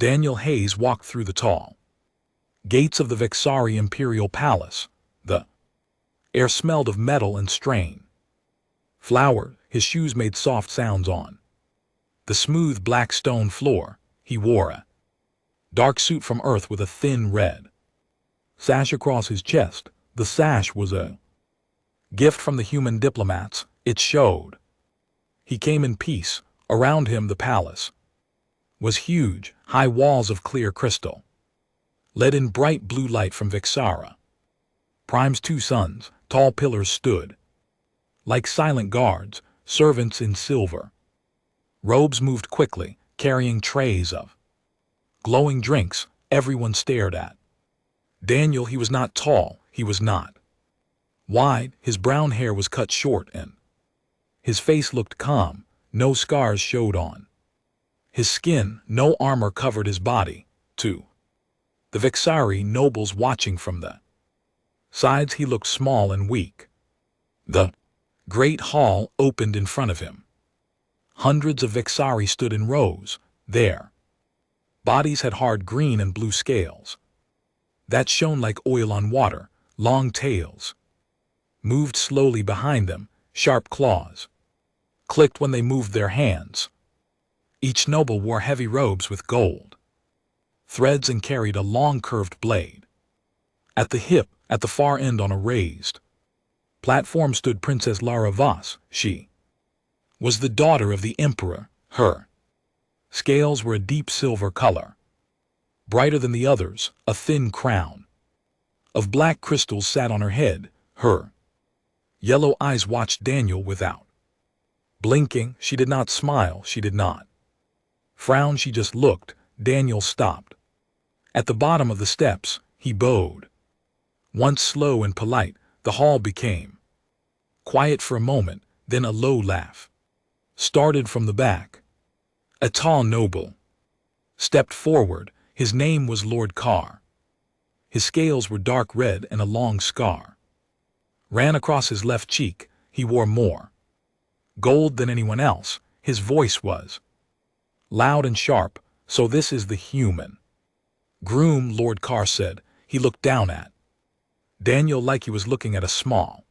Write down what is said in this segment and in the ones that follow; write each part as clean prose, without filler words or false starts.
Daniel Hayes walked through the tall gates of the Vexari Imperial Palace. The air smelled of metal and strain. Flour, his shoes made soft sounds on the smooth black stone floor. He wore a dark suit from earth with a thin red sash across his chest. The sash was a gift from the human diplomats. It showed he came in peace. Around him the palace was huge, high walls of clear crystal, let in bright blue light from Vexara. Prime's two sons, tall pillars stood like silent guards, servants in silver. Robes moved quickly, carrying trays of glowing drinks. Everyone stared at Daniel. He was not tall, he was not wide. His brown hair was cut short and his face looked calm. No scars showed on his skin, no armor covered his body. To the Vexari nobles watching from the sides, he looked small and weak. The great hall opened in front of him. Hundreds of Vexari stood in rows. Their bodies had hard green and blue scales that shone like oil on water. Long tails moved slowly behind them. Sharp claws clicked when they moved their hands. Each noble wore heavy robes with gold threads and carried a long curved blade. At the hip, at the far end on a raised platform, stood Princess Lara Voss. She was the daughter of the emperor. Her scales were a deep silver color, brighter than the others. A thin crown of black crystals sat on her head. Her yellow eyes watched Daniel without blinking. She did not smile, she did not frown, she just looked. Daniel stopped at the bottom of the steps. He bowed. Once slow and polite, the hall became quiet for a moment. Then a low laugh started from the back. A tall noble stepped forward. His name was Lord Carr. His scales were dark red and a long scar ran across his left cheek. He wore more gold than anyone else. His voice was loud and sharp. So this is the human Groom, Lord Carr said. He looked down at Daniel like he was looking at a small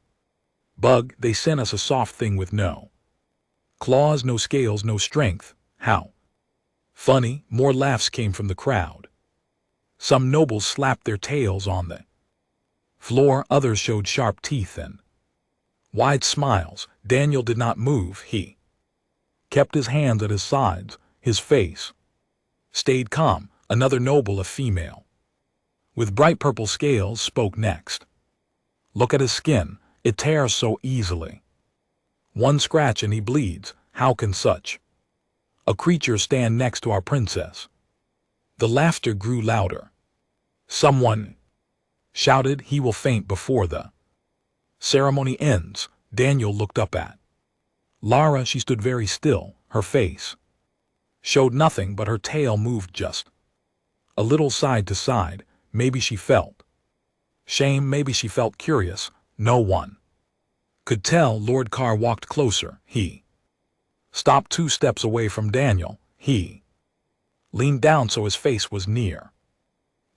bug. They sent us a soft thing with no claws, no scales, no strength. How funny. More laughs came from the crowd. Some nobles slapped their tails on the floor. Others showed sharp teeth and wide smiles. Daniel did not move. He kept his hands at his sides. His face stayed calm. Another noble, a female with bright purple scales, spoke next. Look at his skin. It tears so easily. One scratch and he bleeds. How can such a creature stand next to our princess? The laughter grew louder. Someone shouted, he will faint before the ceremony ends. Daniel looked up at Lara. She stood very still. Her face showed nothing, but her tail moved just a little side to side. Maybe she felt shame, maybe she felt curious. No one could tell. Lord Carr walked closer. He stopped 2 steps away from Daniel. He leaned down so his face was near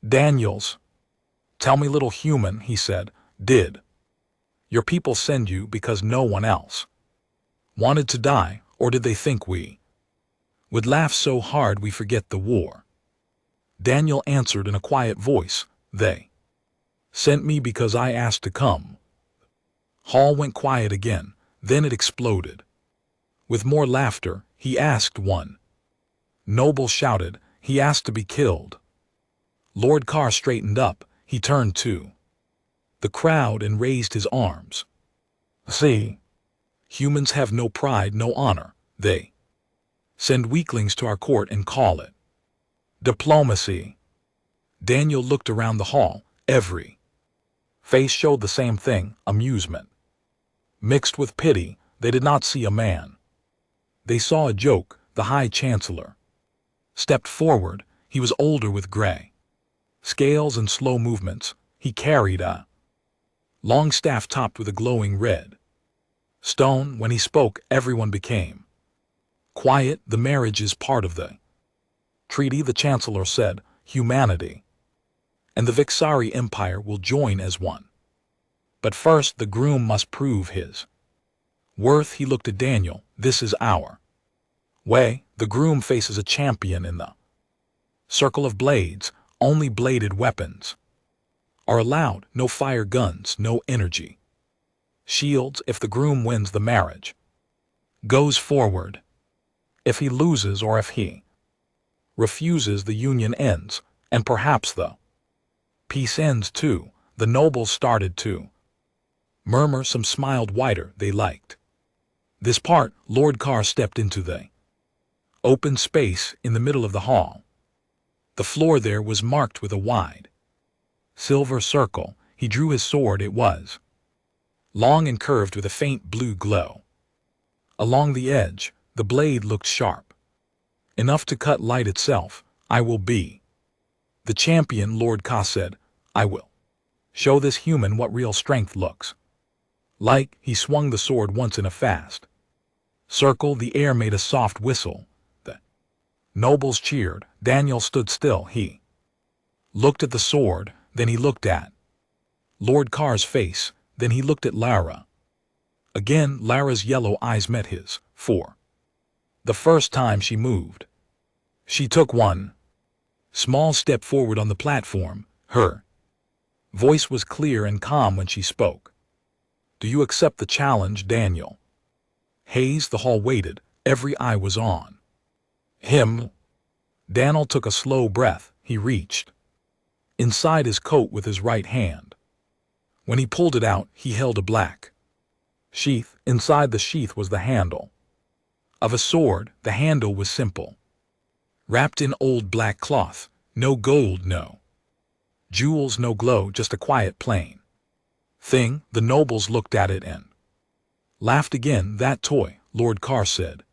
Daniel's. Tell me, little human, he said, did your people send you because no one else wanted to die, or did they think we would laugh so hard we forget the war? Daniel answered in a quiet voice, they sent me because I asked to come. Hall went quiet again. Then it exploded with more laughter. He asked. One noble shouted, he asked to be killed. Lord Carr straightened up. He turned to the crowd and raised his arms. See, humans have no pride, no honor. They send weaklings to our court and call it diplomacy. Daniel looked around the hall. Every face showed the same thing, amusement mixed with pity. They did not see a man. They saw a joke. The High Chancellor stepped forward. He was older, with gray scales and slow movements. He carried a long staff topped with a glowing red stone. When he spoke, everyone became quiet. The marriage is part of the Treaty, the Chancellor said, humanity. And the Vixari Empire will join as one. But first the Groom must prove his worth. He looked at Daniel. This is our way. The Groom faces a champion in the circle of blades. Only bladed weapons are allowed. No fire guns, no energy shields. If the Groom wins, the marriage goes forward. If he loses or if he refuses, the union ends, and perhaps the peace ends too. The nobles started to murmur. Some smiled wider. They liked this part. Lord Carr stepped into the open space in the middle of the hall. The floor there was marked with a wide silver circle. He drew his sword. It was long and curved with a faint blue glow. Along the edge, the blade looked sharp, enough to cut light itself. I will be the champion, Lord Ka said. I will show this human what real strength looks like. He swung the sword once in a fast circle. The air made a soft whistle. The nobles cheered. Daniel stood still. He looked at the sword, then he looked at Lord Carr's face, then he looked at Lara. Again, Lara's yellow eyes met his. For the first time she moved. She took one small step forward on the platform. Her voice was clear and calm when she spoke. Do you accept the challenge, Daniel? Hayes, the hall waited. Every eye was on him. Daniel took a slow breath. He reached inside his coat with his right hand. When he pulled it out, he held a black sheath. Inside the sheath was the handle of a sword. The handle was simple, wrapped in old black cloth. No gold, no jewels, no glow, just a quiet, plain thing. The nobles looked at it and laughed again. That toy, Lord Carr said.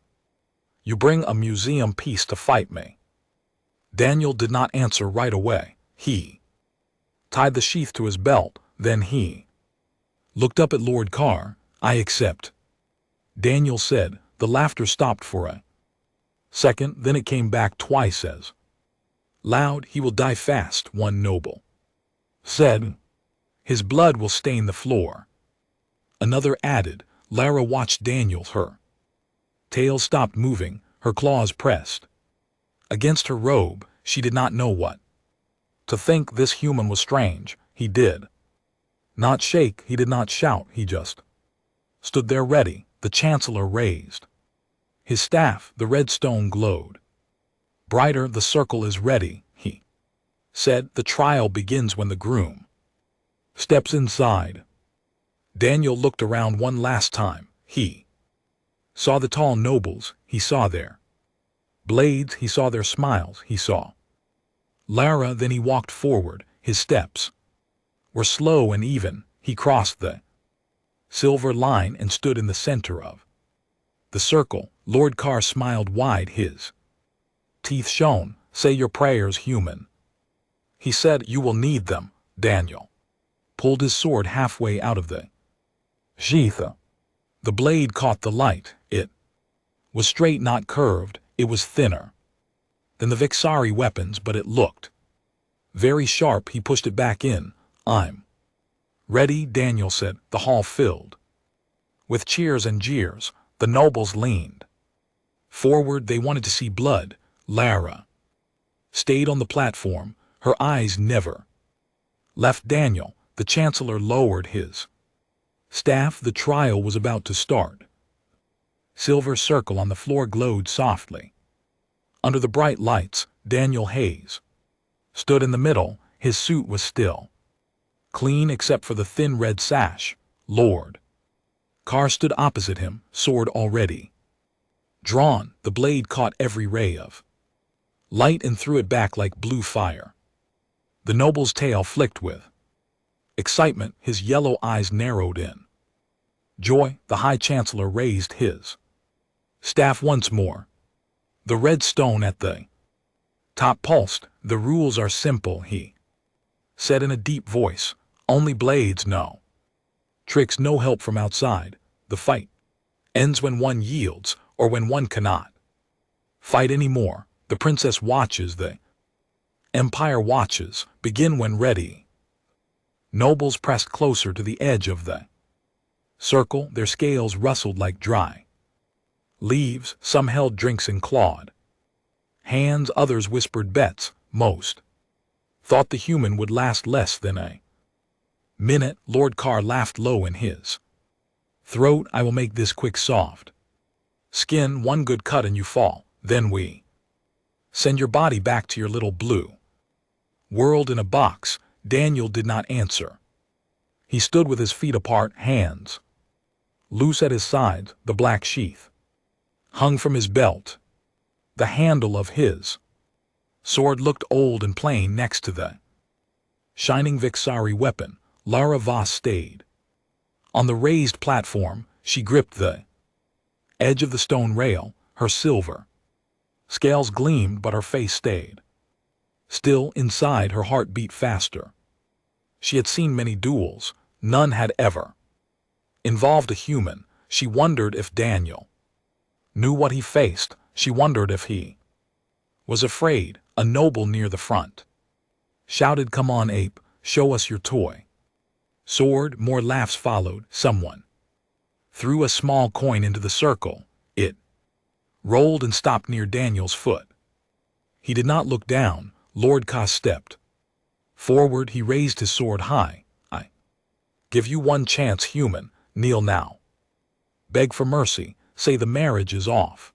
You bring a museum piece to fight me? Daniel did not answer right away. He tied the sheath to his belt. Then he looked up at Lord Carr. I accept, Daniel said. The laughter stopped for a second, then it came back twice as loud. He will die fast, one noble said. His blood will stain the floor. Another added. Lara watched Daniel. Her tail stopped moving. Her claws pressed against her robe. She did not know what to think. This human was strange. He did not shake. He did not shout. He just stood there ready. The Chancellor raised his staff. The red stone glowed brighter. The circle is ready, he said. The trial begins when the Groom steps inside. Daniel looked around one last time. He saw the tall nobles. He saw their blades. He saw their smiles. He saw Lara. Then he walked forward. His steps were slow and even. He crossed the silver line and stood in the center of the circle. Lord Carr smiled wide. His teeth shone. Say your prayers, human, he said. You will need them. Daniel pulled his sword halfway out of the sheath. The blade caught the light. It was straight, not curved. It was thinner than the Vixari weapons, but it looked very sharp. He pushed it back in. I'm ready, Daniel said. The hall filled with cheers and jeers. The nobles leaned forward. They wanted to see blood. Lara stayed on the platform. Her eyes never left Daniel. The Chancellor lowered his staff. The trial was about to start. Silver circle on the floor glowed softly. Under the bright lights, Daniel Hayes stood in the middle. His suit was still clean except for the thin red sash. Lord Carr stood opposite him, sword already drawn. The blade caught every ray of light and threw it back like blue fire. The noble's tail flicked with excitement. His yellow eyes narrowed in joy. The High Chancellor raised his staff once more. The red stone at the top pulsed. The rules are simple, he said in a deep voice. Only blades, no tricks, no help from outside. The fight ends when one yields or when one cannot fight anymore. The princess watches, the empire watches, begin when ready. Nobles pressed closer to the edge of the circle, their scales rustled like dry leaves, some held drinks in clawed hands, others whispered bets, most thought the human would last less than a minute. Lord Carr laughed low in his throat. I will make this quick, soft skin, one good cut and you fall, then we send your body back to your little blue world in a box. Daniel did not answer. He stood with his feet apart, hands loose at his sides. The black sheath hung from his belt. The handle of his sword looked old and plain next to the shining Vixari weapon. Lara Voss stayed on the raised platform. She gripped the edge of the stone rail. Her silver scales gleamed, but her face stayed still. Inside, her heart beat faster. She had seen many duels. None had ever involved a human. She wondered if Daniel knew what he faced. She wondered if he was afraid. A noble near the front shouted, "Come on, ape, show us your toy sword." More laughs followed. Someone threw a small coin into the circle. It rolled and stopped near Daniel's foot. He did not look down. Lord Ka stepped forward. He raised his sword high. "I give you one chance, human. Kneel now. Beg for mercy. Say the marriage is off.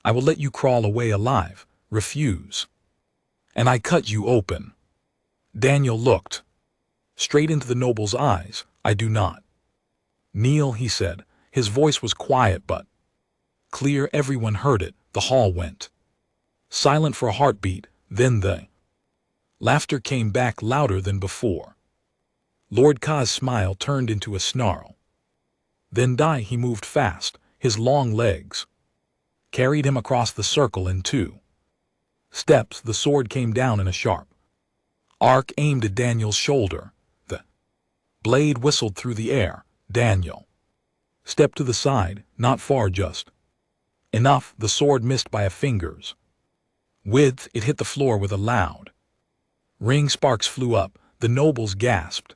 I will let you crawl away alive. Refuse, and I cut you open." Daniel looked straight into the noble's eyes. "I do not kneel," he said. His voice was quiet but clear. Everyone heard it. The hall went silent for a heartbeat. Then the laughter came back louder than before. Lord Ka's smile turned into a snarl. Then die. He moved fast. His long legs carried him across the circle in 2 steps. The sword came down in a sharp arc, aimed at Daniel's shoulder. The blade whistled through the air. Daniel stepped to the side, not far, just enough. The sword missed by a finger's width. It hit the floor with a loud ring. Sparks flew up. The nobles gasped.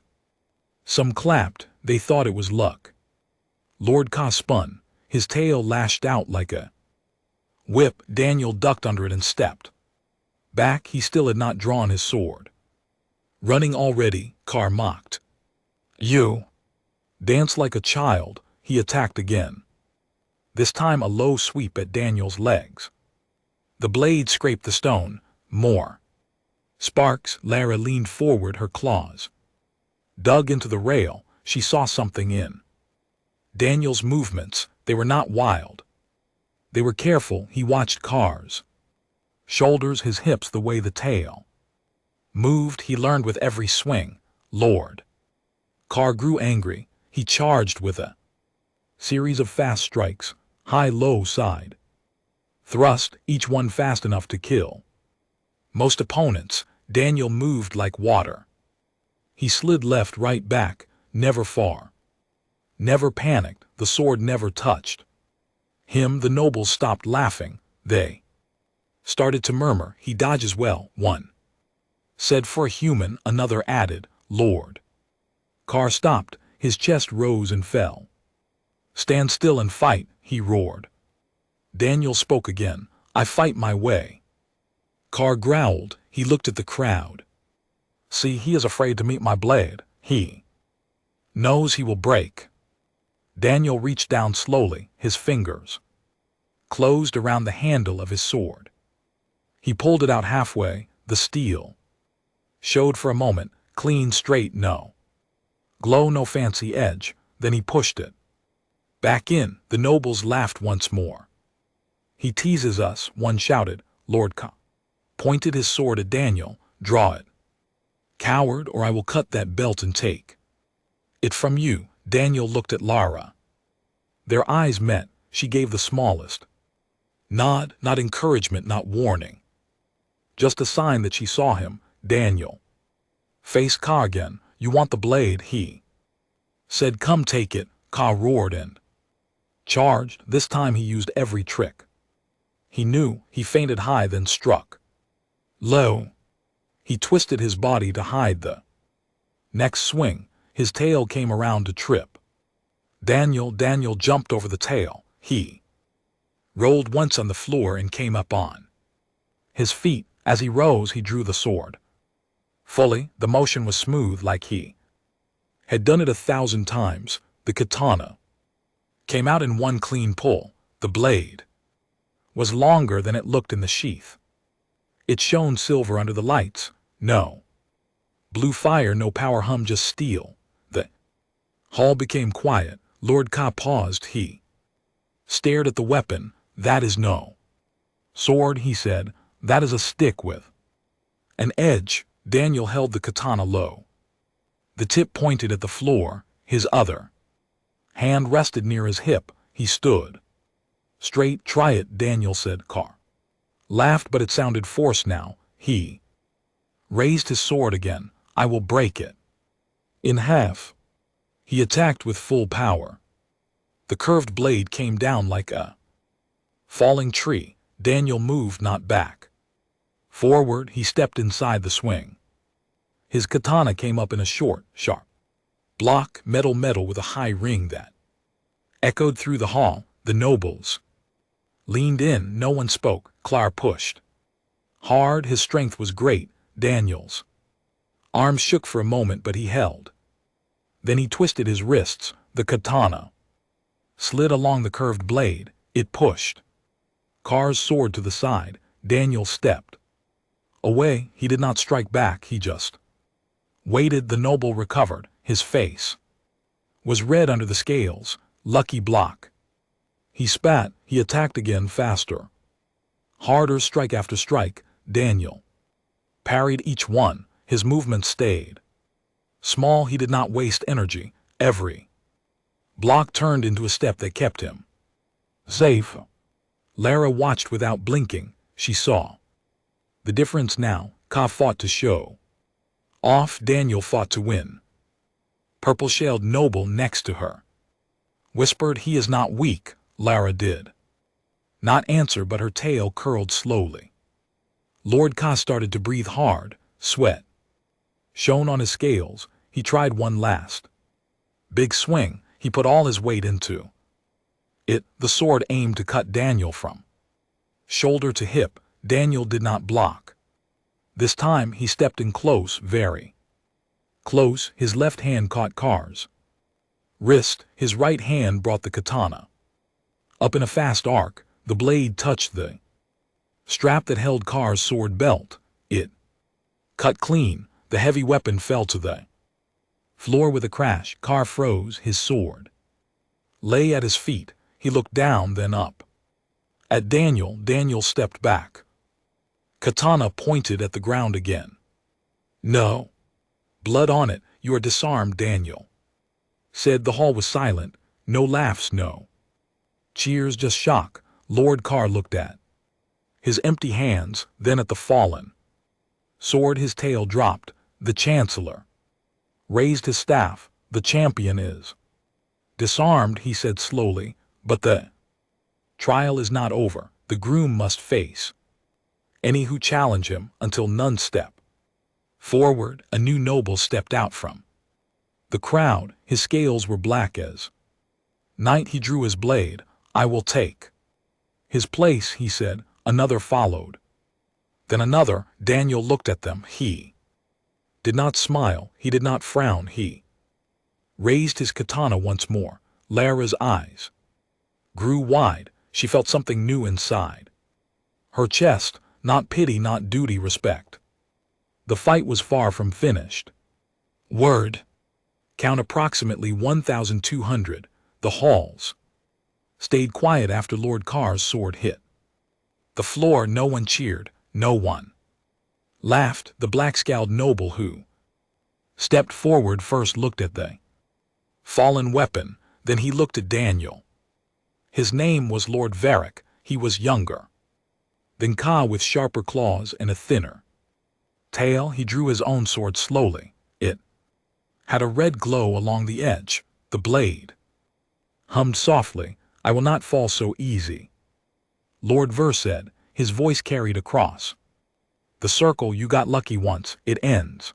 Some clapped. They thought it was luck. Lord Ka spun. His tail lashed out like a whip. Daniel ducked under it and stepped back. He still had not drawn his sword. "Running already?" Carr mocked. "You dance like a child." He attacked again. This time a low sweep at Daniel's legs. The blade scraped the stone. More sparks. Lara leaned forward. Her claws dug into the rail. She saw something in Daniel's movements. They were not wild. They were careful. He watched Carr's shoulders, his hips, the way the tail moved. He learned with every swing. Lord Carr grew angry. He charged with a series of fast strikes, high, low, side thrust, each one fast enough to kill most opponents. Daniel moved like water. He slid left, right, back, never far, never panicked. The sword never touched him. The nobles stopped laughing. They started to murmur. "He dodges well," one said. "For a human," another added. Lord Carr stopped. His chest rose and fell. "Stand still and fight," he roared. Daniel spoke again. "I fight my way." Carr growled. He looked at the crowd. "See, he is afraid to meet my blade. He knows he will break." Daniel reached down slowly. His fingers closed around the handle of his sword. He pulled it out halfway. The steel showed for a moment, clean, straight, no glow, no fancy edge. Then he pushed it back in. The nobles laughed once more. "He teases us," one shouted. Lord Ka pointed his sword at Daniel. "Draw it, coward, or I will cut that belt and take it from you." Daniel looked at Lara. Their eyes met. She gave the smallest nod, not encouragement, not warning, just a sign that she saw him. Daniel faced Ka again. "You want the blade?" he said. "Come take it." Ka roared and charged. This time he used every trick He knew. He fainted high, then struck low. He twisted his body to hide the next swing. His tail came around to trip. Daniel jumped over the tail. He rolled once on the floor and came up on his feet. As he rose, he drew the sword fully. The motion was smooth, like he had done it 1,000 times. The katana came out in one clean pull. The blade was longer than it looked in the sheath. It shone silver under the lights. No blue fire, no power hum, just steel. The hall became quiet. Lord Ka paused. He stared at the weapon. That is no sword, he said. That is a stick with an edge. Daniel held the katana low. The tip pointed at the floor. His other hand rested near his hip. He stood straight. Try it, Daniel said. Carr laughed, but it sounded forced now. He raised his sword again. I will break it in half. He attacked with full power. The curved blade came down like a falling tree. Daniel moved not back. Forward, he stepped inside the swing. His katana came up in a short, sharp block, metal with a high ring that echoed through the hall. The nobles leaned in. No one spoke. Clar pushed hard. His strength was great. Daniel's arms shook for a moment, but he held. Then he twisted his wrists. The katana slid along the curved blade. It pushed Carr's sword to the side. Daniel stepped away. He did not strike back. He just waited. The noble recovered. His face was red under the scales. Lucky block. He spat. He attacked again, faster, harder, strike after strike. Daniel parried each one. His movement stayed small. He did not waste energy. Every block turned into a step that kept him safe. Lara watched without blinking. She saw the difference now. Ka fought to show off. Daniel fought to win. Purple-shelled noble next to her whispered, he is not weak. Lara did not answer, but her tail curled slowly. Lord Ka started to breathe hard. Sweat shone on his scales. He tried one last big swing. He put all his weight into it. The sword aimed to cut Daniel from shoulder to hip. Daniel did not block. This time he stepped in close, very close. His left hand caught Carr's wrist. His right hand brought the katana up in a fast arc. The blade touched the strap that held Carr's sword belt. It cut clean. The heavy weapon fell to the floor with a crash. Carr froze. His sword lay at his feet. He looked down, then up at Daniel. Daniel stepped back. Katana pointed at the ground again. No blood on it. You are disarmed, Daniel said. The hall was silent. No laughs, no cheers, just shock. Lord Carr looked at his empty hands, then at the fallen sword. His tail dropped. The Chancellor raised his staff. The champion is disarmed, he said slowly, but the trial is not over. The groom must face any who challenge him until none step forward. A new noble stepped out from the crowd. His scales were black as night. He drew his blade. I will take his place, he said. Another followed. Then another. Daniel looked at them. He did not smile. He did not frown. He raised his katana once more. Lara's eyes grew wide. She felt something new inside her chest. Not pity, not duty, respect. The fight was far from finished. Word count approximately 1,200. The halls stayed quiet after Lord Carr's sword hit the floor. No one cheered. No one laughed. The black-scowled noble who stepped forward first looked at the fallen weapon. Then he looked at Daniel. His name was Lord Varric. He was younger than Ka, with sharper claws and a thinner tail. He drew his own sword slowly. It had a red glow along the edge. The blade hummed softly. I will not fall so easy. Lord Ver said, his voice carried across. The circle you got lucky once, it ends.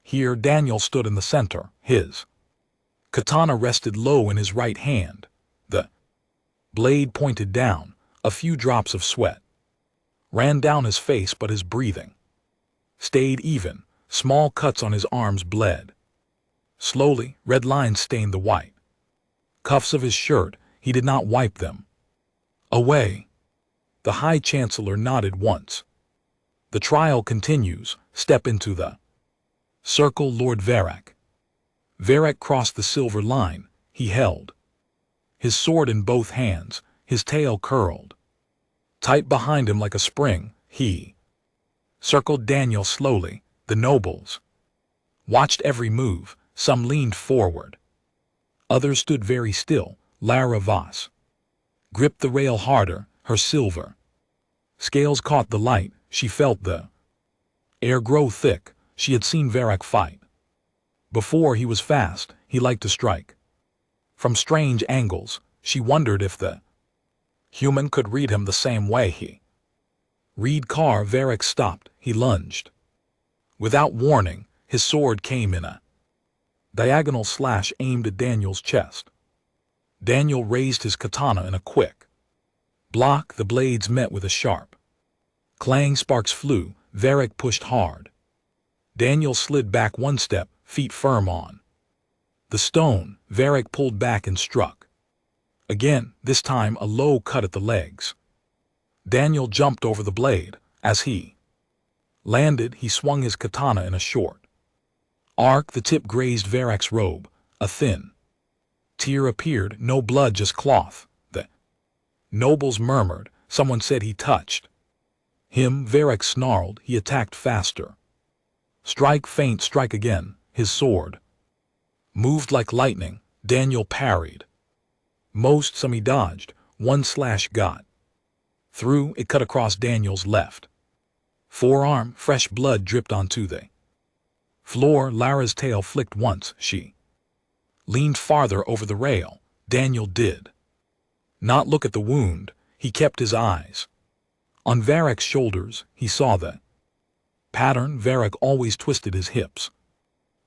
Here Daniel stood in the center, his katana rested low in his right hand. The blade pointed down, a few drops of sweat ran down his face, but his breathing stayed even. Small cuts on his arms bled. Slowly, red lines stained the white cuffs of his shirt. He did not wipe them away. The High Chancellor nodded once. The trial continues. Step into the circle, Lord Varrock. Varrock crossed the silver line. He held his sword in both hands, his tail curled tight behind him like a spring. He circled Daniel slowly. The nobles watched every move. Some leaned forward. Others stood very still. Lara Voss gripped the rail harder. Her silver scales caught the light. She felt the air grow thick. She had seen Varrock fight before. He was fast. He liked to strike from strange angles. She wondered if the human could read him the same way he read Carr. Varrock stopped. He lunged. Without warning, his sword came in a diagonal slash aimed at Daniel's chest. Daniel raised his katana in a quick block. The blades met with a sharp clang. Sparks flew. Varrock pushed hard. Daniel slid back one step, feet firm on the stone. Varrock pulled back and struck again, this time a low cut at the legs. Daniel jumped over the blade. As he landed, he swung his katana in a short arc. The tip grazed Varrock's robe. A thin tear appeared. No blood, just cloth. The nobles murmured. Someone said he touched him. Varrock snarled. He attacked faster. Strike, feint, strike again. His sword moved like lightning. Daniel parried. Some he dodged. One slash got through. It cut across Daniel's left forearm. Fresh blood dripped onto the floor. Lara's tail flicked once. She leaned farther over the rail. Daniel did not look at the wound. He kept his eyes on Varrock's shoulders. He saw the pattern. Varrock always twisted his hips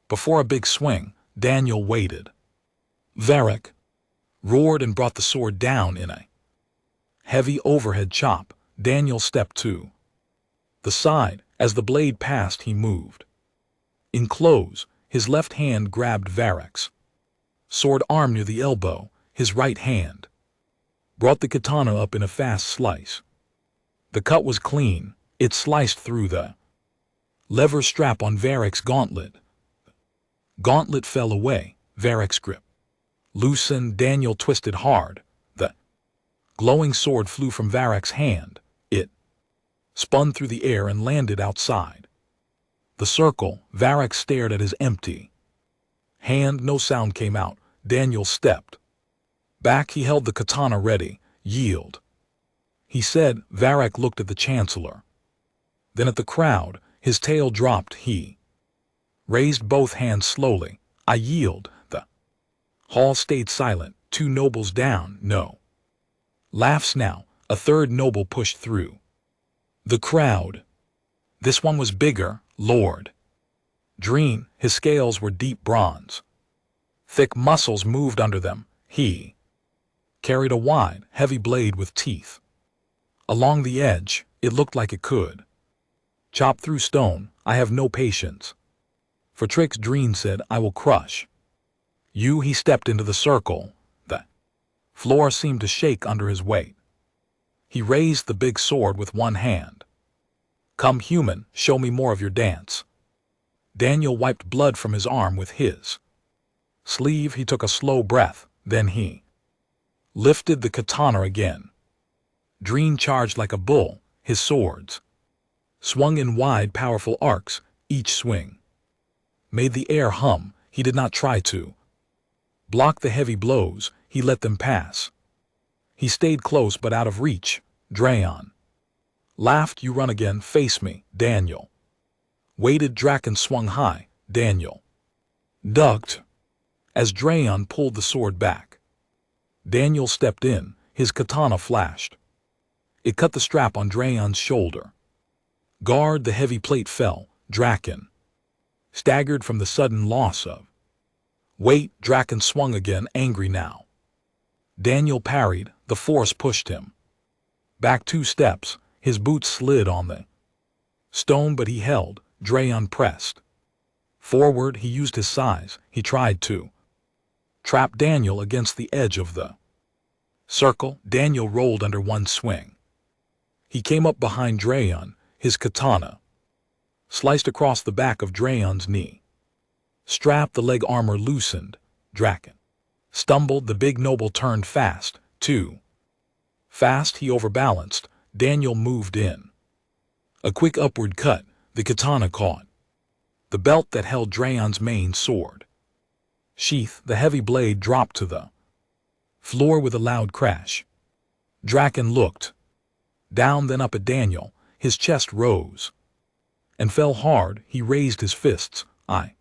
before a big swing. Daniel waited. Varrock roared and brought the sword down in a heavy overhead chop. Daniel stepped to the side. As the blade passed, he moved in close. His left hand grabbed Varrock's sword arm near the elbow. His right hand brought the katana up in a fast slice. The cut was clean. It sliced through the lever strap on Varrock's gauntlet. Gauntlet fell away. Varrock's grip loosened. Daniel twisted hard. The glowing sword flew from Varrock's hand. It spun through the air and landed outside the circle. Varrock stared at his empty hand. No sound came out. Daniel stepped back. He held the katana ready. Yield, he said. Varrock looked at the Chancellor, then at the crowd. His tail dropped. He raised both hands slowly. I yield. The hall stayed silent. Two nobles down. No laughs now. A third noble pushed through the crowd. This one was bigger. Lord Dreen. His scales were deep bronze. Thick muscles moved under them. He carried a wide, heavy blade with teeth. Along the edge, it looked like it could chop through stone. I have no patience for tricks, Dreen said. I will crush you. He stepped into the circle. The floor seemed to shake under his weight. He raised the big sword with one hand. Come, human, show me more of your dance. Daniel wiped blood from his arm with his sleeve. He took a slow breath. Then he lifted the katana again. Dreen charged like a bull. His swords swung in wide, powerful arcs. Each swing made the air hum. He did not try to block the heavy blows. He let them pass. He stayed close but out of reach. Drayon laughed. You run again. Face me. Daniel waited. Draken swung high. Daniel ducked as Drayon pulled the sword back. Daniel stepped in. His katana flashed. It cut the strap on Draen's shoulder. Guard, the heavy plate fell. Draken staggered from the sudden loss of weight. Draken swung again, angry now. Daniel parried. The force pushed him back 2 steps. His boots slid on the stone, but he held. Draen pressed forward. He used his size. He tried to trap Daniel against the edge of the circle. Daniel rolled under one swing. He came up behind Draen. His katana sliced across the back of Draen's knee. Strap, the leg armor loosened. Draken stumbled. The big noble turned fast. Too fast. He overbalanced. Daniel moved in. A quick upward cut. The katana caught the belt that held Draen's main sword sheath. The heavy blade dropped to the floor with a loud crash. Draken looked down, then up at Daniel. His chest rose and fell hard. He raised his fists. I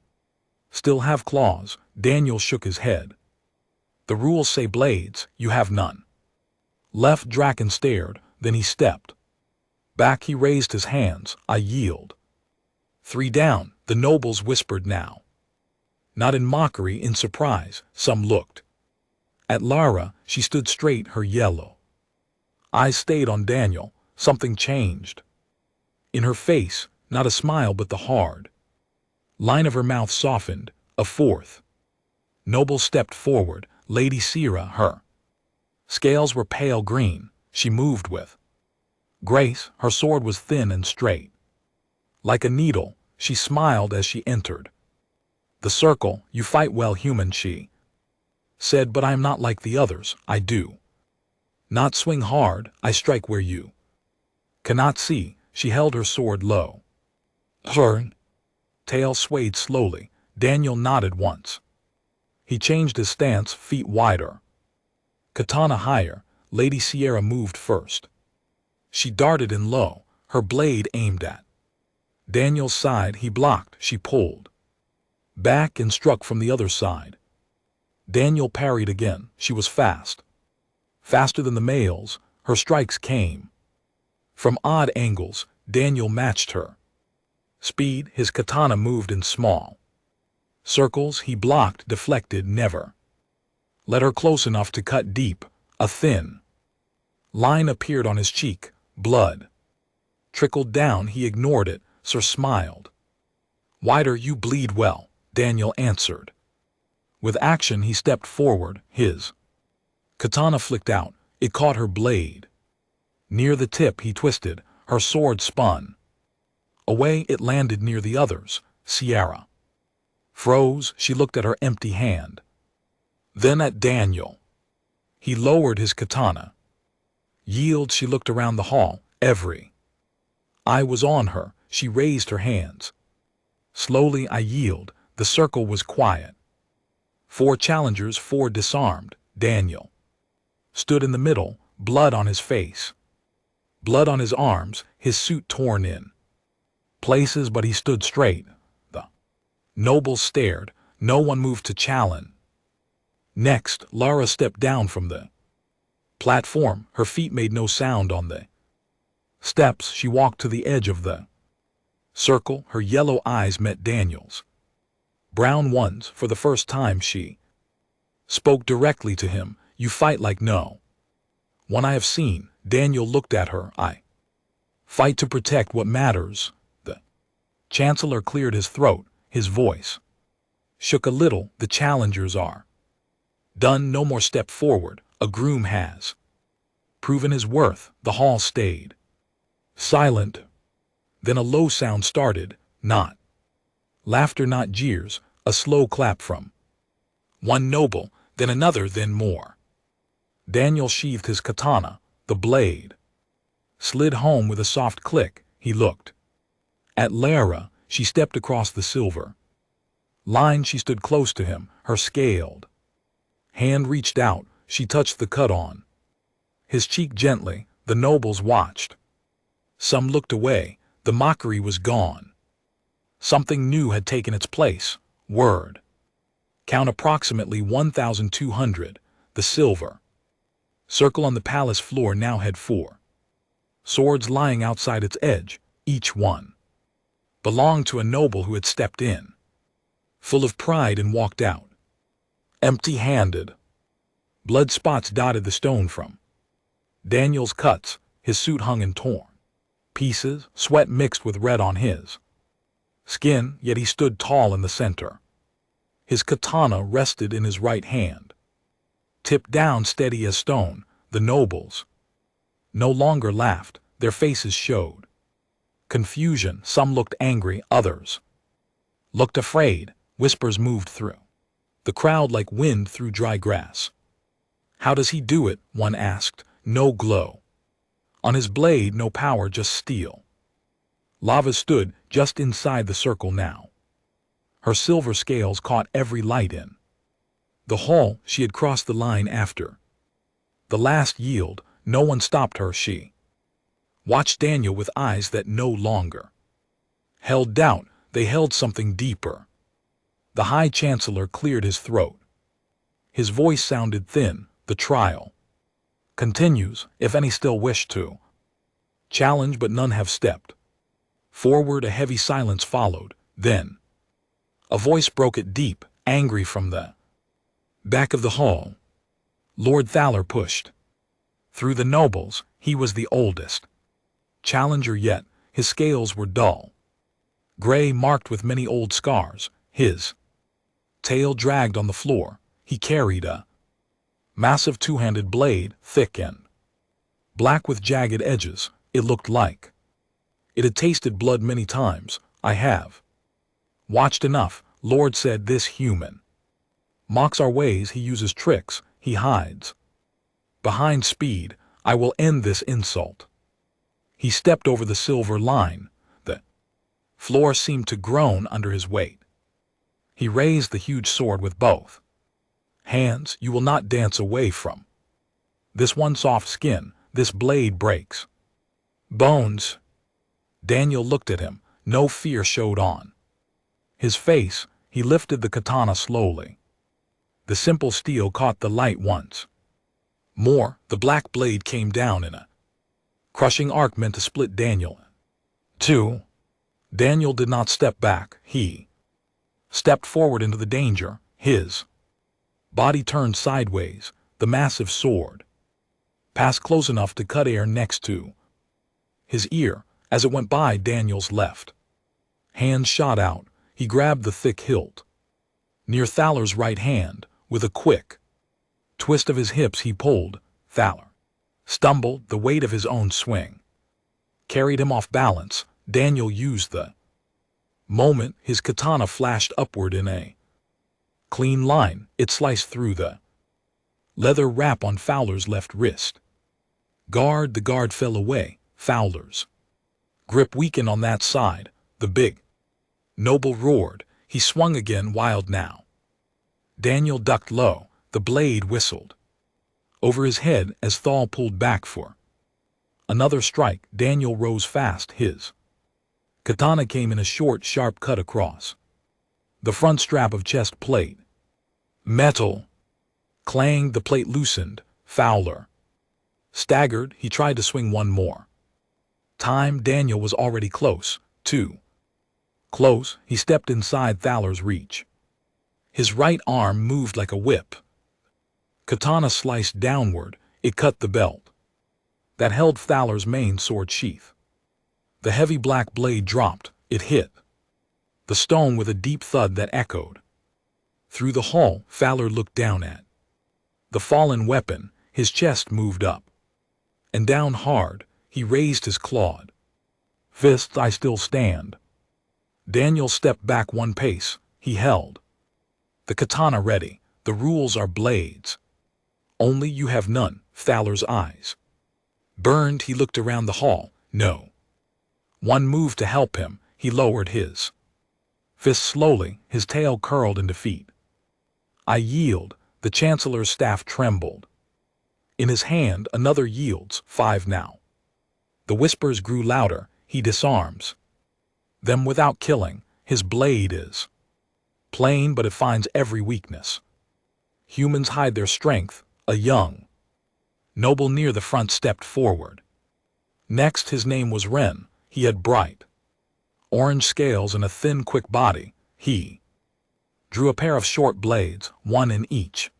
still have claws. Daniel shook his head. The rules say blades. You have none left. Draken stared. Then he stepped back. He raised his hands. I yield. 3 down. The nobles whispered now. Not in mockery, in surprise. Some looked at Lara. She stood straight. Her yellow eyes stayed on Daniel. Something changed in her face. Not a smile, but the hard line of her mouth softened. A 4th noble stepped forward. Lady Sierra. Her scales were pale green. She moved with grace. Her sword was thin and straight, like a needle. She smiled as she entered the circle. You fight well, human, she said, but I am not like the others. I do not swing hard. I strike where you cannot see. She held her sword low. Her tail swayed slowly. Daniel nodded once. He changed his stance, feet wider, katana higher. Lady Sierra moved first. She darted in low, her blade aimed at Daniel's side. He blocked. She pulled back and struck from the other side. Daniel parried again. She was fast, faster than the males. Her strikes came from odd angles. Daniel matched her speed. His katana moved in small circles. He blocked, deflected, never let her close enough to cut deep. A thin line appeared on his cheek. Blood trickled down. He ignored it. Sir smiled wider. You bleed well, Daniel answered. With action he stepped forward. His katana flicked out. It caught her blade. Near the tip he twisted. Her sword spun away. It landed near the others. Sierra froze. She looked at her empty hand, then at Daniel. He lowered his katana. Yield. She looked around the hall. Every eye was on her. She raised her hands. Slowly. I yield. The circle was quiet. 4 challengers, 4 disarmed. Daniel stood in the middle, blood on his face, blood on his arms, his suit torn in places, but he stood straight. The nobles stared. No one moved to challenge. Next, Lara stepped down from the platform. Her feet made no sound on the steps. She walked to the edge of the circle. Her yellow eyes met Daniel's brown ones. For the first time she spoke directly to him. You fight like no one I have seen. Daniel looked at her. I fight to protect what matters. The chancellor cleared his throat. His voice shook a little. The challengers are done. No more step forward. A groom has proven his worth. The hall stayed silent. Then a low sound started. Not laughter, not jeers. A slow clap from one noble, then another, then more. Daniel sheathed his katana. The blade slid home with a soft click. He looked at Lara. She stepped across the silver line. She stood close to him. Her scaled hand reached out. She touched the cut on his cheek gently. The nobles watched. Some looked away. The mockery was gone. Something new had taken its place. Word count approximately 1,200. The silver circle on the palace floor now had 4 swords lying outside its edge, each one belonged to a noble who had stepped in, full of pride, and walked out, empty-handed. Blood spots dotted the stone from Daniel's cuts. His suit hung in torn pieces, sweat mixed with red on his skin, yet he stood tall in the center. His katana rested in his right hand, tipped down steady as stone. The nobles no longer laughed, their faces showed confusion. Some looked angry, others looked afraid. Whispers moved through the crowd like wind through dry grass. "How does he do it?" one asked. "No glow on his blade, no power, just steel." Lava stood just inside the circle now. Her silver scales caught every light in the hall. She had crossed the line after the last yield. No one stopped her. She watched Daniel with eyes that no longer held doubt. They held something deeper. The High Chancellor cleared his throat. His voice sounded thin. "The trial continues. If any still wish to challenge, but none have stepped forward." A heavy silence followed. Then a voice broke it, deep, angry, from the back of the hall. Lord Thaler pushed through the nobles. He was the oldest challenger yet. His scales were dull gray, marked with many old scars. His tail dragged on the floor. He carried a massive two-handed blade, thick and black with jagged edges. It looked like it had tasted blood many times. "I have watched enough," Lord said. "This human mocks our ways. He uses tricks. He hides behind speed. I will end this insult." He stepped over the silver line. The floor seemed to groan under his weight. He raised the huge sword with both hands. "You will not dance away from this one soft skin. This blade breaks bones." Daniel looked at him. No fear showed on his face. He lifted the katana slowly. The simple steel caught the light once more. The black blade came down in a crushing arc meant to split Daniel in two. Daniel did not step back. He stepped forward into the danger. His body turned sideways. The massive sword passed close enough to cut air next to his ear. As it went by, Daniel's left hand shot out. He grabbed the thick hilt near Thaler's right hand. With a quick twist of his hips, he pulled. Thaler stumbled. The weight of his own swing carried him off balance. Daniel used the moment. His katana flashed upward in a clean line. It sliced through the leather wrap on Fowler's left wrist. Guard. The guard fell away. Fowler's grip weakened on that side. The big noble roared. He swung again, wild now. Daniel ducked low. The blade whistled over his head as Thal pulled back for another strike. Daniel rose fast. His katana came in a short, sharp cut across the front strap of chest plate. Metal clanged. The plate loosened. Fowler staggered. He tried to swing one more time. Daniel was already close. Too close. He stepped inside Thaler's reach. His right arm moved like a whip. Katana sliced downward. It cut the belt that held Thaler's main sword sheath. The heavy black blade dropped. It hit the stone with a deep thud that echoed through the hall. Thaler looked down at the fallen weapon. His chest moved up and down hard. He raised his clawed fists. "I still stand." Daniel stepped back one pace. He held the katana ready. "The rules are blades only. You have none." Thaler's eyes burned. He looked around the hall. No one moved to help him. He lowered his fist slowly. His tail curled in defeat. "I yield." The Chancellor's staff trembled. In his hand, another yields. 5 now. The whispers grew louder. "He disarms them without killing. His blade is plain, but it finds every weakness. Humans hide their strength." A young noble near the front stepped forward. Next his name was Ren. He had bright orange scales and a thin, quick body. He drew a pair of short blades, one in each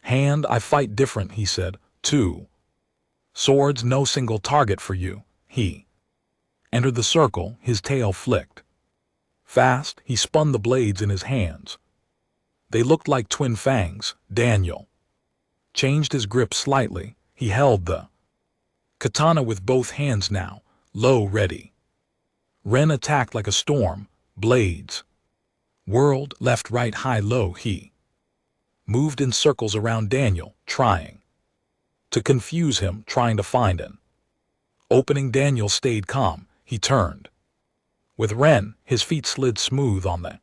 hand. I fight different, he said. Two swords, no single target for you. He entered the circle, his tail flicked. Fast, he spun the blades in his hands. They looked like twin fangs. Daniel changed his grip slightly. He held the katana with both hands now, low, ready. Ren attacked like a storm. Blades whirled left, right, high, low. He moved in circles around Daniel, trying to confuse him, trying to find an opening. Daniel stayed calm. He turned with Ren. His feet slid smooth on the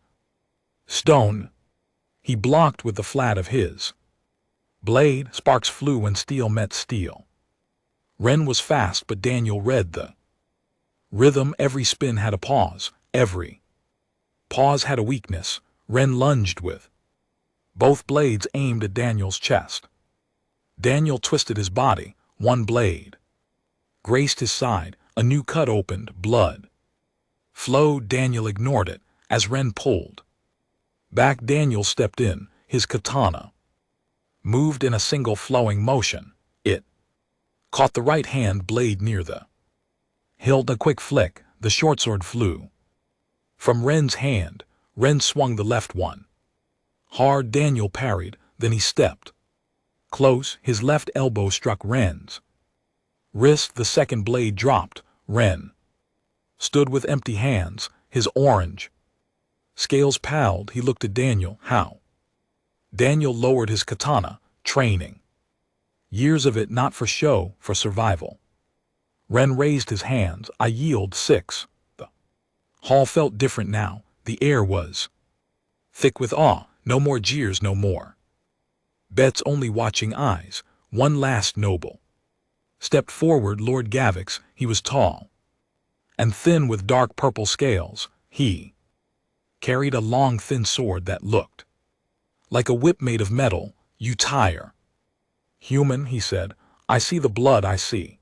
stone. He blocked with the flat of his blade. Sparks flew when steel met steel. Ren was fast, but Daniel read the rhythm. Every spin had a pause. Every pause had a weakness. Ren lunged with both blades aimed at Daniel's chest. Daniel twisted his body. One blade graced his side. A new cut opened. Blood flowed. Daniel ignored it as Ren pulled back. Daniel stepped in. His katana moved in a single flowing motion. It caught the right hand blade near the hilt. A quick flick. The short sword flew from Ren's hand. Ren swung the left one hard. Daniel parried. Then he stepped close. His left elbow struck Ren's wrist. The second blade dropped. Ren stood with empty hands. His orange scales palled. He looked at Daniel. How? Daniel lowered his katana. Training. Years of it, not for show, for survival. Ren raised his hands. I yield. 6. The hall felt different now. The air was thick with awe. No more jeers, no more bets, only watching eyes. One last noble stepped forward. Lord Gavix. He was tall and thin with dark purple scales. He carried a long, thin sword that looked like a whip made of metal. You tire. Human, he said. I see the blood. I see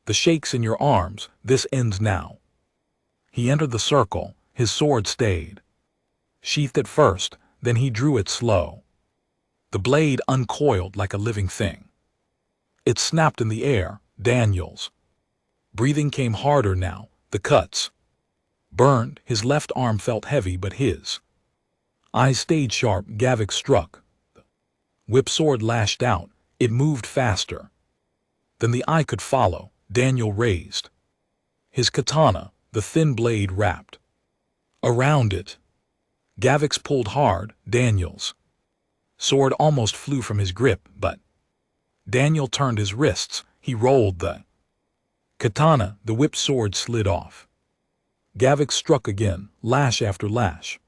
the shakes in your arms. This ends now. He entered the circle. His sword stayed sheathed at first. Then he drew it slow. The blade uncoiled like a living thing. It snapped in the air. Daniel's breathing came harder now. The cuts burned. His left arm felt heavy, but his eyes stayed sharp. Gavix struck. The whip sword lashed out. It moved faster than the eye could follow. Daniel raised his katana. The thin blade wrapped around it. Gavix pulled hard. Daniel's sword almost flew from his grip, but Daniel turned his wrists. He rolled the katana. The whipped sword slid off. Gavix struck again, lash after lash.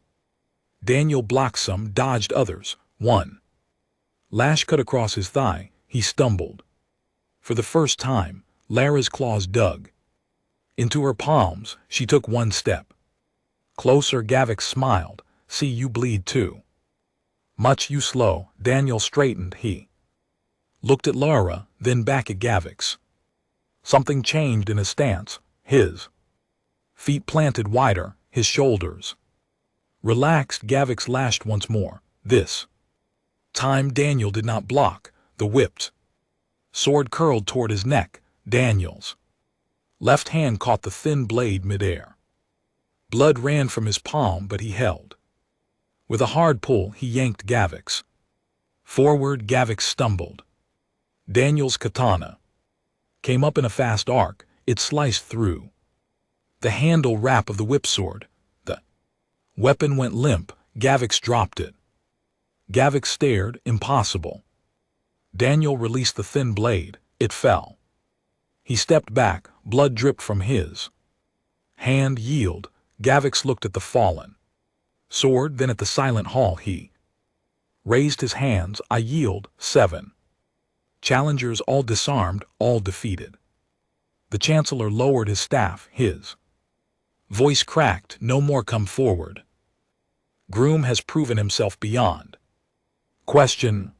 Daniel blocked some, dodged others. One lash cut across his thigh. He stumbled. For the first time, Lara's claws dug into her palms. She took one step closer. Gavix smiled. See, you bleed too much. You slow. Daniel straightened. He looked at Lara, then back at Gavix. Something changed in his stance. His feet planted wider. His shoulders relaxed. Gavix lashed once more. This time Daniel did not block. The whipped sword curled toward his neck. Daniel's left hand caught the thin blade midair. Blood ran from his palm, but he held. With a hard pull, he yanked Gavix forward. Gavix stumbled. Daniel's katana came up in a fast arc. It sliced through the handle wrap of the whip sword. The weapon went limp. Gavix dropped it. Gavix stared. Impossible. Daniel released the thin blade. It fell. He stepped back. Blood dripped from his hand. Yield. Gavix looked at the fallen sword, then at the silent hall. He raised his hands. I yield. 7. Challengers all disarmed, all defeated. The Chancellor lowered his staff. His voice cracked. No more come forward. Groom has proven himself beyond question.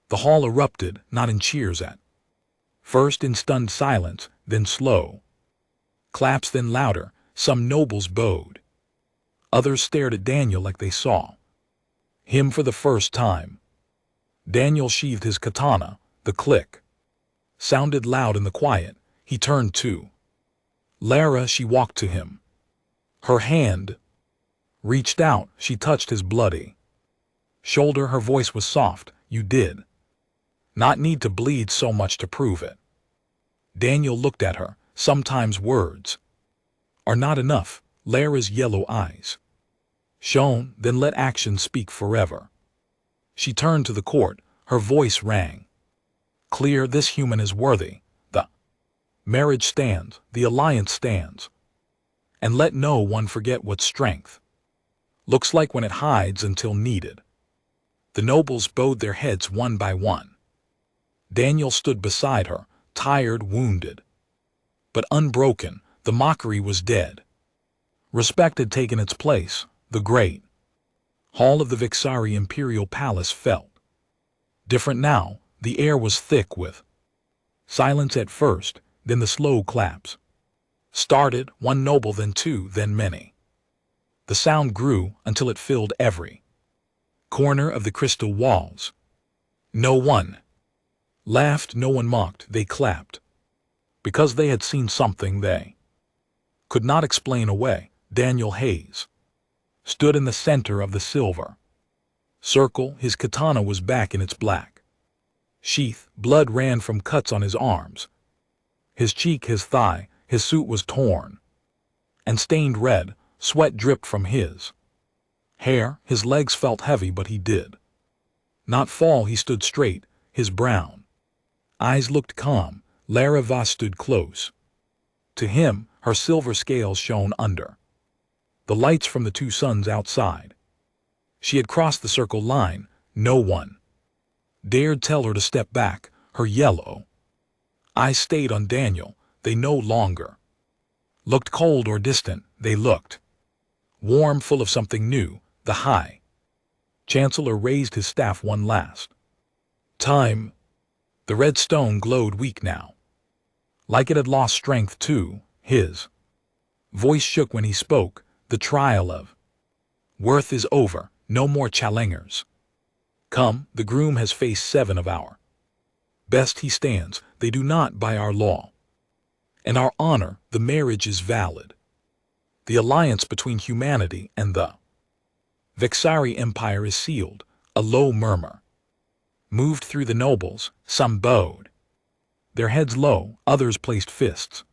The hall erupted, not in cheers at First in stunned silence, then slow. Claps, then louder. Some nobles bowed. Others stared at Daniel like they saw him for the first time. Daniel sheathed his katana. The click sounded loud in the quiet. He turned to Lara. She walked to him. Her hand reached out. She touched his bloody shoulder. Her voice was soft. You did not need to bleed so much to prove it. Daniel looked at her. Sometimes words are not enough. Lara's yellow eyes shone, then let action speak forever. She turned to the court. Her voice rang clear. This human is worthy. The marriage stands. The alliance stands. And let no one forget what strength looks like when it hides until needed. The nobles bowed their heads one by one. Daniel stood beside her, tired, wounded, but unbroken. The mockery was dead. Respect had taken its place. The great hall of the Vixari imperial palace felt different now. The air was thick with silence at first, then the slow claps started, one noble, then two, then many. The sound grew until it filled every corner of the crystal walls. No one laughed, no one mocked. They clapped because they had seen something they could not explain away. Daniel Hayes stood in the center of the silver circle. His katana was back in its black sheath. Blood ran from cuts on his arms, his cheek, his thigh. His suit was torn and stained red. Sweat dripped from his hair. His legs felt heavy, but he did not fall. He stood straight. His brown eyes looked calm. Lara Voss stood close to him. Her silver scales shone under the lights from the two suns outside. She had crossed the circle line. No one dared tell her to step back. Her yellow eyes stayed on Daniel. They no longer looked cold or distant. They looked warm, full of something new. The High Chancellor raised his staff one last time. The red stone glowed weak now, like it had lost strength too. His voice shook when he spoke. The trial of worth is over. No more challengers. Come, the groom has faced 7 of our best. He stands. They do not by our law and our honor. The marriage is valid. The alliance between humanity and the Vixari Empire is sealed. A low murmur moved through the nobles. Some bowed their heads low. Others placed fists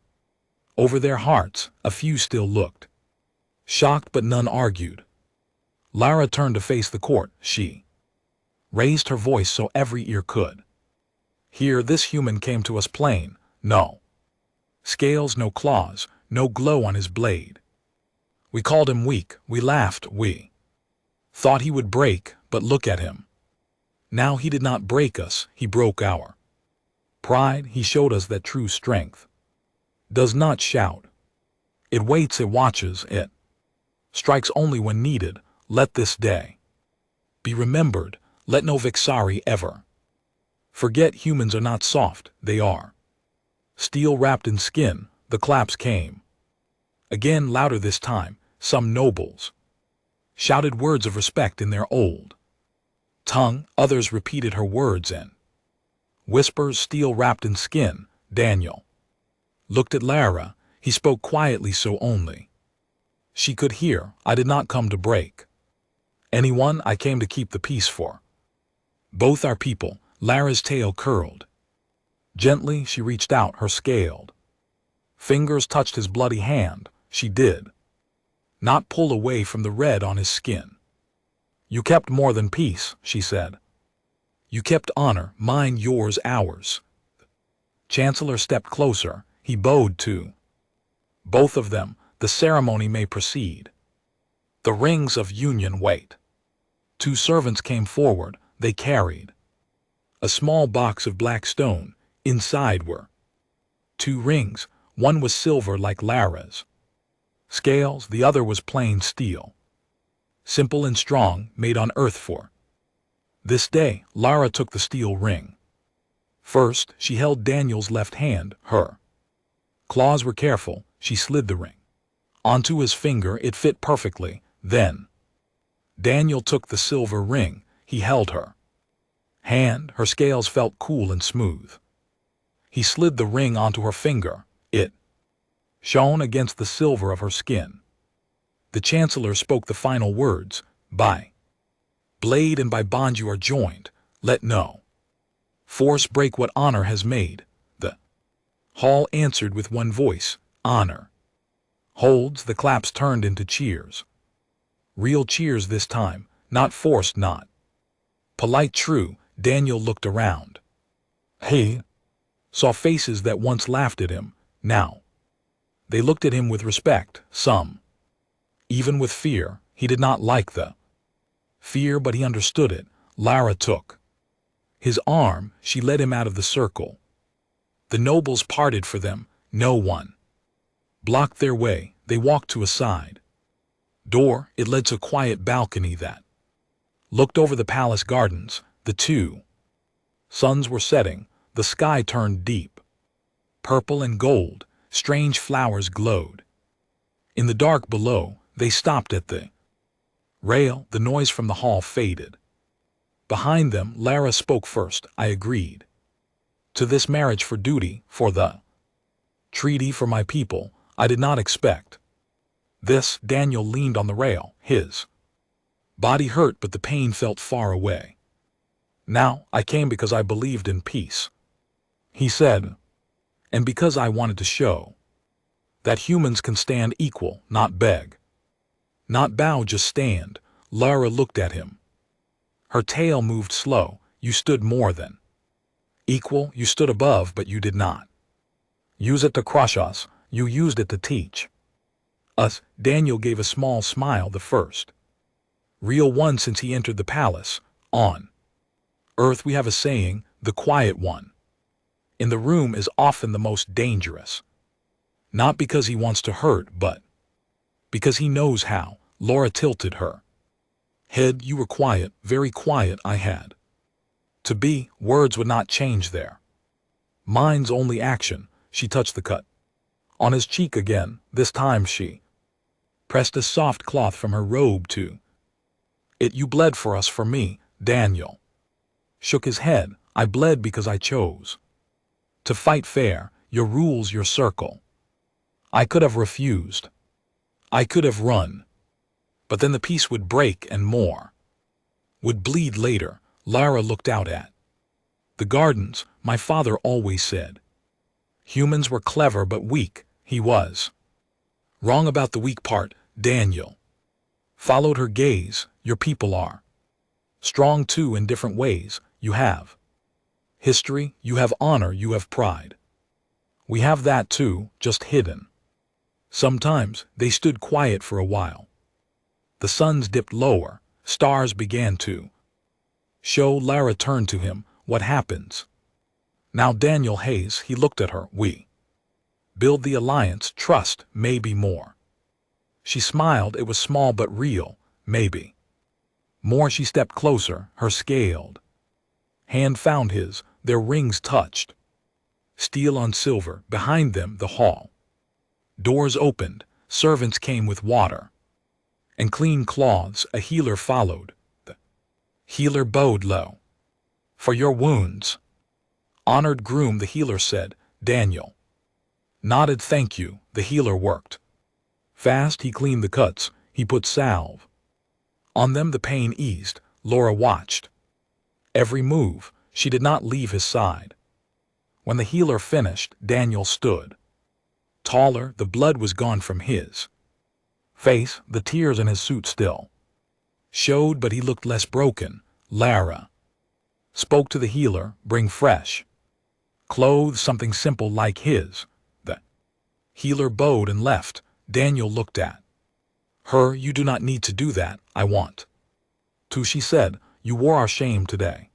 over their hearts. A few still looked shocked, but none argued. Lara turned to face the court. She raised her voice so every ear could hear. This human came to us plain. No scales, no claws, no glow on his blade. We called him weak. We laughed. We thought he would break, but look at him. Now he did not break us. He broke our pride. He showed us that true strength does not shout. It waits, it watches, it strikes only when needed. Let this day be remembered. Let no Vixari ever forget. Humans are not soft. They are steel wrapped in skin. The claps came again, louder this time. Some nobles shouted words of respect in their old tongue. Others repeated her words in whispers. Steel wrapped in skin. Daniel looked at Lara. He spoke quietly, so only she could hear. I did not come to break anyone. I came to keep the peace for both our people. Lara's tail curled gently. She reached out. Her scaled fingers touched his bloody hand. She did not pull away from the red on his skin. You kept more than peace, she said. You kept honor, mine, yours, ours. Chancellor stepped closer. He bowed to both of them. The ceremony may proceed. The rings of union wait. 2 servants came forward. They carried a small box of black stone. Inside were 2 rings. One was silver like Lara's scales. The other was plain steel, simple and strong, made on earth for this day. Lara took the steel ring First, she held Daniel's left hand, her claws were careful, she slid the ring onto his finger, it fit perfectly. Then Daniel took the silver ring, he held her hand, her scales felt cool and smooth. He slid the ring onto her finger, it shone against the silver of her skin. The Chancellor spoke the final words, by blade and by bond you are joined, let no force break what honor has made. The hall answered with one voice, honor holds. The claps turned into cheers. Real cheers this time, not forced, not polite, true. Daniel looked around. He saw faces that once laughed at him, now they looked at him with respect, some even with fear. He did not like the fear, but he understood it. Lara took his arm, she led him out of the circle. The nobles parted for them, no one blocked their way. They walked to a side door, it led to a quiet balcony that looked over the palace gardens. The two suns were setting, the sky turned deep purple and gold, strange flowers glowed. In the dark below, they stopped at the rail, the noise from the hall faded. Behind them, Lara spoke first. I agreed to this marriage for duty, for the treaty, for my people. I did not expect this. Daniel leaned on the rail, his body hurt, but the pain felt far away. Now, I came because I believed in peace, he said, and because I wanted to show that humans can stand equal, not beg, not bow, just stand. Lara looked at him. Her tail moved slow. You stood more than equal, you stood above, but you did not use it to crush us, you used it to teach us. Daniel gave a small smile, the first real one since he entered the palace. On Earth we have a saying, the quiet one in the room is often the most dangerous. Not because he wants to hurt, but because he knows how. Laura tilted her head. You were quiet, very quiet. I had to be. Words would not change there. Mine's only action. She touched the cut on his cheek again. This time she pressed a soft cloth from her robe to it. You bled for us, for me. Daniel shook his head. I bled because I chose to fight fair. Your rules, your circle. I could have refused. I could have run. But then the peace would break and more would bleed later. Lara looked out at the gardens. My father always said humans were clever but weak. He was wrong about the weak part. Daniel followed her gaze. Your people are strong too, in different ways. You have history, you have honor, you have pride. We have that too, just hidden. Sometimes they stood quiet for a while. The suns dipped lower, stars began to show. Lara turned to him. What happens now? Daniel Hayes, he looked at her. We build the alliance, trust, maybe more. She smiled. It was small but real. Maybe more. She stepped closer. Her scaled hand found his. Their rings touched. Steel on silver. Behind them, the hall doors opened. Servants came with water and clean cloths. A healer followed. The healer bowed low. For your wounds, honored Groom, the healer said. Daniel nodded. Thank you. The healer worked fast. He cleaned the cuts. He put salve on them. The pain eased. Laura watched every move. She did not leave his side. When the healer finished, Daniel stood taller. The blood was gone from his face. The tears in his suit still showed, but he looked less broken. Lara spoke to the healer. Bring fresh clothes, something simple like his. The healer bowed and left. Daniel looked at her. You do not need to do that. I want to, she said. You wore our shame today.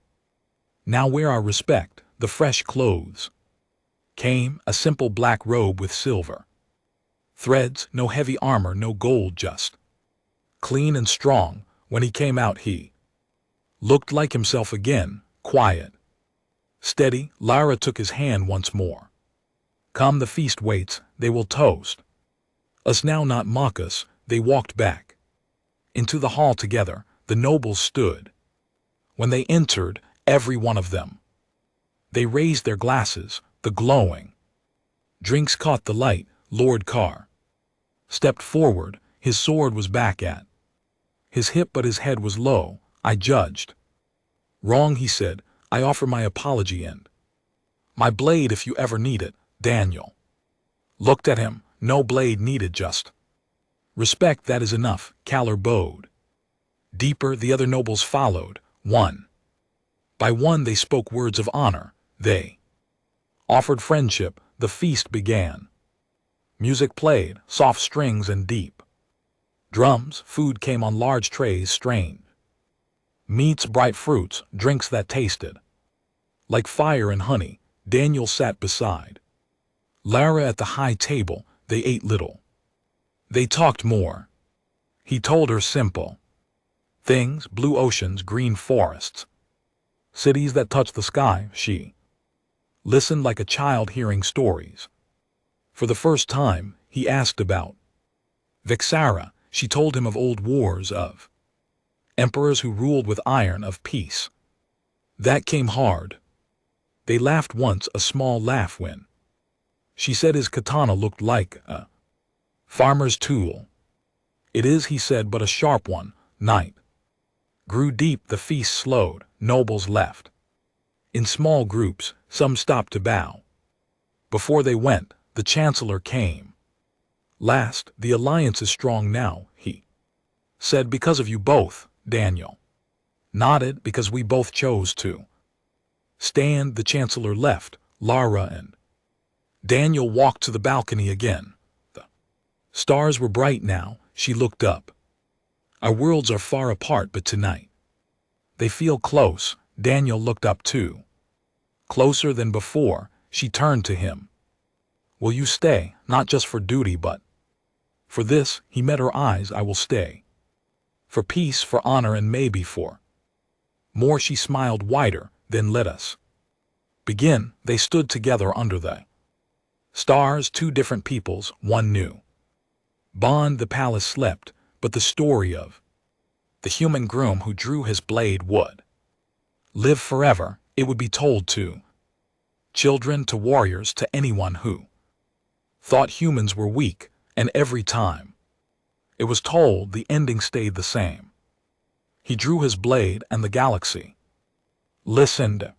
Now wear our respect. The fresh clothes came, a simple black robe with silver threads, no heavy armor, no gold, just clean and strong. When he came out, he looked like himself again, quiet, Steady, Lara took his hand once more. Come, the feast waits, they will toast. Us now, not mock us. They walked back. Into the hall together, the nobles stood. When they entered, every one of them, they raised their glasses, the glowing drinks caught the light. Lord Carr stepped forward, his sword was back at his hip but his head was low. I judged wrong, he said. I offer my apology and my blade if you ever need it. Daniel looked at him. No blade needed, just respect, that is enough. Calor bowed deeper, the other nobles followed. One by one they spoke words of honor. They offered friendship. The feast began. Music played, soft strings and deep drums. Food came on large trays, strained meats, bright fruits, drinks that tasted like fire and honey. Daniel sat beside Lara at the high table. They ate little. They talked more. He told her simple things, blue oceans, green forests, cities that touch the sky. She listened like a child hearing stories. For the first time, he asked about Vixara. She told him of old wars, of emperors who ruled with iron, of peace that came hard. They laughed once, a small laugh, when she said his katana looked like a farmer's tool. It is, he said, but a sharp one. Night grew deep, the feast slowed. Nobles left in small groups. Some stopped to bow. Before they went, the chancellor came last. The alliance is strong now, he said, because of you both. Daniel nodded. Because we both chose to stand. The chancellor left. Lara and Daniel walked to the balcony again. The stars were bright now. She looked up. Our worlds are far apart, but tonight they feel close. Daniel looked up too. Closer than before. She turned to him. Will you stay, not just for duty, but for this? He met her eyes. I will stay. For peace, for honor, and maybe for more. She smiled wider. Then let us begin. They stood together under the stars, two different peoples, one new bond. The palace slept, but the story of the human groom who drew his blade would live forever. It would be told to children, to warriors, to anyone who thought humans were weak. And every time it was told, the ending stayed the same. He drew his blade and the galaxy listened.